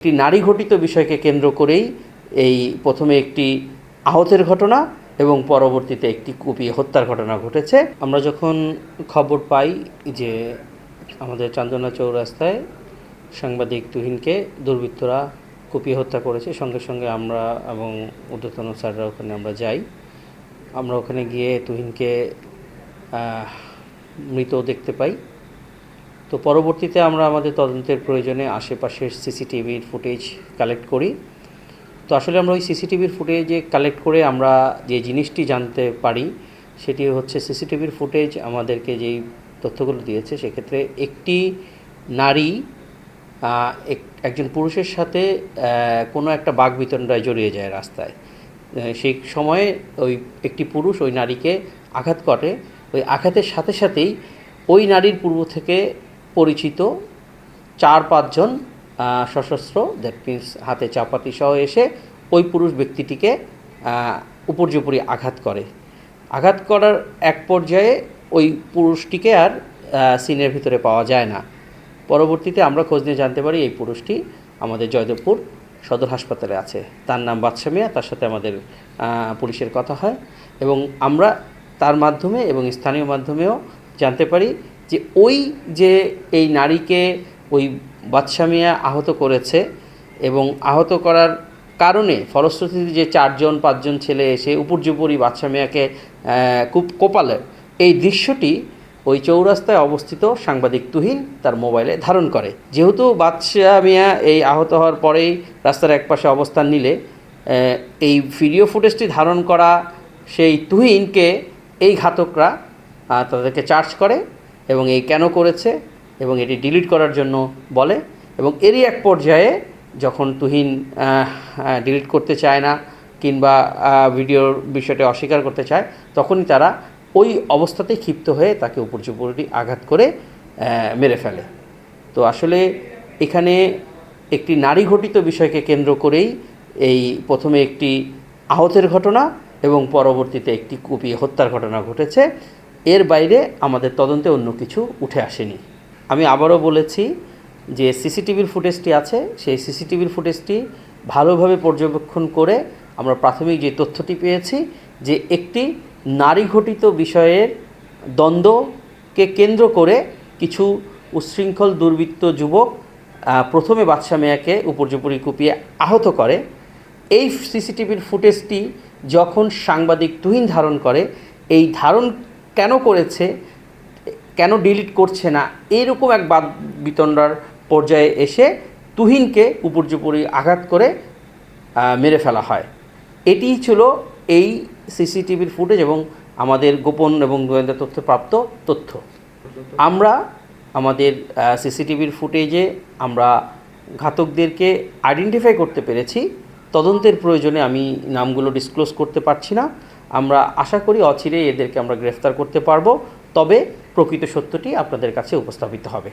একটি নারী ঘটিত বিষয়কে কেন্দ্র করেই এই প্রথমে একটি আহতের ঘটনা এবং পরবর্তীতে একটি কুপিয়ে হত্যার ঘটনা ঘটেছে। আমরা যখন খবর পাই যে আমাদের চান্দনা চৌরাস্তায় সাংবাদিক তুহিনকে দুর্বৃত্তরা কুপিয়ে হত্যা করেছে, সঙ্গে সঙ্গে আমরা এবং ঊর্ধ্বতন স্যাররা ওখানে আমরা যাই। আমরা ওখানে গিয়ে তুহিনকে মৃত দেখতে পাই। তো পরবর্তীতে আমরা আমাদের তদন্তের প্রয়োজনে আশেপাশের সিসিটিভির ফুটেজ কালেক্ট করি। তো আসলে আমরা ওই সিসিটিভির ফুটেজে কালেক্ট করে আমরা যে জিনিসটি জানতে পারি সেটি হচ্ছে সিসিটিভির ফুটেজ আমাদেরকে যেই তথ্যগুলো দিয়েছে, সেক্ষেত্রে একটি নারী একজন পুরুষের সাথে কোনো একটা বাকবিতণ্ডায় জড়িয়ে যায় রাস্তায়। সেই সময়ে ওই একটি পুরুষ ওই নারীকে আঘাত করে। ওই আঘাতের সাথে সাথেই ওই নারীর পূর্ব থেকে পরিচিত 4-5 জন সশস্ত্র, দ্যাট মিন্স হাতে চাপাতি সহ এসে ওই পুরুষ ব্যক্তিটিকে উপর্যুপরি আঘাত করে। আঘাত করার এক পর্যায়ে ওই পুরুষটিকে আর সিনের ভিতরে পাওয়া যায় না। পরবর্তীতে আমরা খোঁজ নিয়ে জানতে পারি এই পুরুষটি আমাদের জয়দেবপুর সদর হাসপাতালে আছে। তার নাম বাদশা মিয়া। তার সাথে আমাদের পুলিশের কথা হয় এবং আমরা তার মাধ্যমে এবং স্থানীয় মাধ্যমেও জানতে পারি যে ওই যে এই নারীকে ওই বাদশা মিয়া আহত করেছে এবং আহত করার কারণে ফলশ্রুতিতে যে 4-5 জন ছেলে এসে উপর্যুপরি বাদশা মিয়াকে খুব কোপালে, এই দৃশ্যটি ওই চৌরাস্তায় অবস্থিত সাংবাদিক তুহিন তার মোবাইলে ধারণ করে। যেহেতু বাদশা মিয়া এই আহত হওয়ার পরেই রাস্তার একপাশে অবস্থান নিলে এই ভিডিও ফুটেজটি ধারণ করা সেই তুহিনকে এই ঘাতকরা তাদেরকে চার্জ করে এবং এই কেন করেছে এবং এটি ডিলিট করার জন্য বলে। এবং এরই এক পর্যায়ে যখন তুহিন ডিলিট করতে চায় না কিংবা ভিডিওর বিষয়টি অস্বীকার করতে চায়, তখনই তারা ওই অবস্থাতেই ক্ষিপ্ত হয়ে তাকে উপর্যুপরি আঘাত করে মেরে ফেলে। তো আসলে এখানে একটি নারী ঘটিত বিষয়কে কেন্দ্র করেই এই প্রথমে একটি আহতের ঘটনা এবং পরবর্তীতে একটি কুপিয়ে হত্যার ঘটনা ঘটেছে। এর বাইরে আমাদের তদন্তে অন্য কিছু উঠে আসেনি। আমি আবারও বলেছি যে সিসিটিভির ফুটেজটি আছে, সেই সিসিটিভির ফুটেজটি ভালোভাবে পর্যবেক্ষণ করে আমরা প্রাথমিক যে তথ্যটি পেয়েছি যে একটি নারী ঘটিত বিষয়ের দ্বন্দ্বকে কেন্দ্র করে কিছু উচ্ছৃঙ্খল দুর্বৃত্ত যুবক প্রথমে বাদশা মিয়াকে উপর্যুপরি কুপিয়ে আহত করে। এই সিসিটিভির ফুটেজটি যখন সাংবাদিক তুহিন ধারণ করে, এই ধারণ কেন করেছে, কেন ডিলিট করছে না, এইরকম এক বাকবিতণ্ডার পর্যায়ে এসে তুহিনকে উপর্যুপরি আঘাত করে মেরে ফেলা হয়। এটিই ছিল এই সিসিটিভির ফুটেজ এবং আমাদের গোপন এবং গোয়েন্দা তথ্য প্রাপ্ত তথ্য। আমরা আমাদের সিসিটিভির ফুটেজে আমরা ঘাতকদেরকে আইডেন্টিফাই করতে পেরেছি। তদন্তের প্রয়োজনে আমি নামগুলো ডিসক্লোজ করতে পারছি না। আমরা আশা করি অচিরেই এদেরকে আমরা গ্রেফতার করতে পারবো, তবে প্রকৃত সত্যটি আপনাদের কাছে উপস্থাপিত হবে।